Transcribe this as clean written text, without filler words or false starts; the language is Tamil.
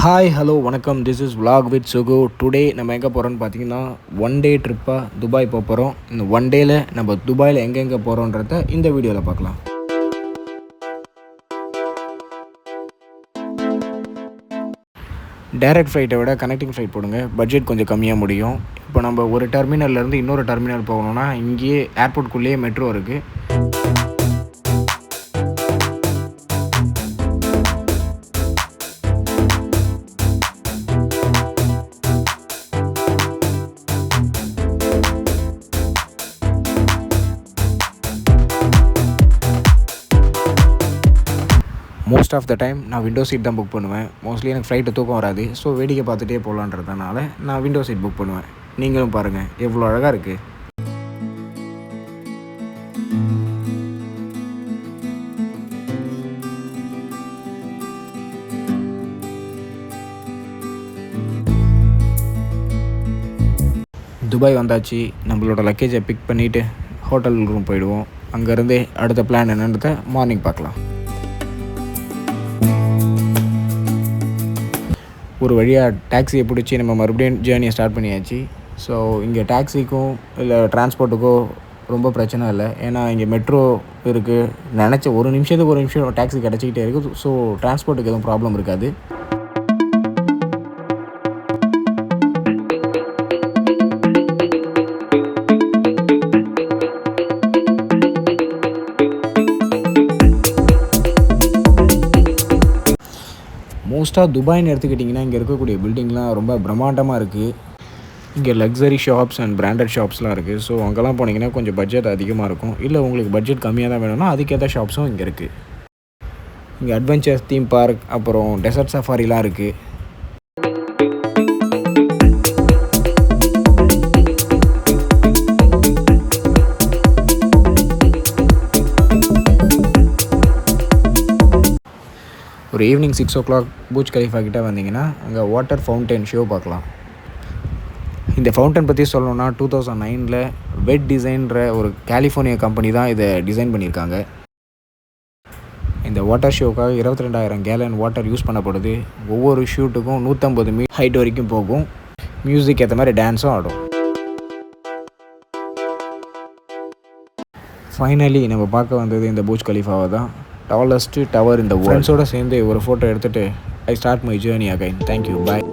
ஹாய் ஹலோ வணக்கம். This is vlog with Sugu. Today நம்ம எங்கே போகிறோன்னு பார்த்தீங்கன்னா ஒன் டே ட்ரிப்பாக துபாய் போக போகிறோம். இந்த ஒன் டேயில் நம்ம துபாயில் எங்கெங்கே போகிறோன்றத இந்த வீடியோவில் பார்க்கலாம். டைரக்ட் ஃப்ளைட்டை விட கனெக்டிங் ஃப்ளைட் போடுங்க, பட்ஜெட் கொஞ்சம் கம்மியாக முடியும். இப்போ நம்ம ஒரு டெர்மினல்லேருந்து இன்னொரு டெர்மினல் போகணுன்னா இங்கேயே ஏர்போர்ட்குள்ளேயே மெட்ரோ இருக்குது. மோஸ்ட் ஆஃப் த டைம் நான் விண்டோ சீட் தான் புக் பண்ணுவேன். மோஸ்ட்லி எனக்கு ஃப்ளைட்டு தூக்கம் வராது. ஸோ வேடிக்கை பார்த்துட்டே போகலான்றதுனால நான் விண்டோ சீட் புக் பண்ணுவேன். நீங்களும் பாருங்கள் எவ்வளோ அழகாக இருக்குது. துபாய் வந்தாச்சு. நம்மளோட லக்கேஜை பிக் பண்ணிவிட்டு ஹோட்டல் ரூம் போயிடுவோம். அங்கேருந்தே அடுத்த பிளான் என்னன்றதை மார்னிங் பார்க்கலாம். ஒரு வழியாக டாக்ஸியை பிடிச்சி நம்ம மறுபடியும் ஜேர்னியை ஸ்டார்ட் பண்ணியாச்சு. ஸோ இங்கே டாக்ஸிக்கும் இல்லை டிரான்ஸ்போர்ட்டுக்கோ ரொம்ப பிரச்சனை இல்லை. ஏன்னா இங்கே மெட்ரோ இருக்குது. நினச்ச ஒரு நிமிஷம் டாக்ஸி கிடச்சிக்கிட்டே இருக்குது. ஸோ டிரான்ஸ்போர்ட்டுக்கு எதுவும் ப்ராப்ளம் இருக்காது. மோஸ்ட்டாக துபாய்னு எடுத்துக்கிட்டிங்கன்னா இங்கே இருக்கக்கூடிய பில்டிங்லாம் ரொம்ப பிரம்மாண்டமாக இருக்குது. இங்கே லக்ஸரி ஷாப்ஸ் அண்ட் பிராண்டட் ஷாப்ஸ்லாம் இருக்குது. ஸோ அங்கெல்லாம் போனீங்கன்னா கொஞ்சம் பட்ஜெட் அதிகமாக இருக்கும். இல்லை உங்களுக்கு பட்ஜெட் கம்மியாக தான் வேணும்னா அதுக்கேற்ற ஷாப்ஸும் இங்கே இருக்குது. இங்கே அட்வென்ச்சர்ஸ் தீம் பார்க் அப்புறம் டெசர்ட் சஃபாரிலாம் இருக்குது. ஒரு ஈவினிங் 6 o'clock பூஜ் கலிஃபா கிட்டே வந்தீங்கன்னா அங்கே வாட்டர் ஃபவுண்டைன் ஷோ பார்க்கலாம். இந்த ஃபவுண்டன் பற்றி சொல்லணுன்னா 2009 வெட் டிசைன்ற ஒரு கலிஃபோர்னியா கம்பெனி தான் இதை டிசைன் பண்ணியிருக்காங்க. இந்த வாட்டர் ஷோக்காக 22,000 கேலன் வாட்டர் யூஸ் பண்ணப்படுது. ஒவ்வொரு ஷூட்டுக்கும் 150 மீட்டர் ஹைட் வரைக்கும் போகும். மியூசிக் ஏற்ற மாதிரி டான்ஸும் ஆடும். ஃபைனலி நம்ம பார்க்க வந்தது இந்த பூஜ் கலிஃபாவை தான். டாலஸ்ட் டவர் இந்த வேர்ல்ட்ஸோடு சேர்ந்து ஒரு ஃபோட்டோ எடுத்துகிட்டு I start my journey again. Thank you, bye.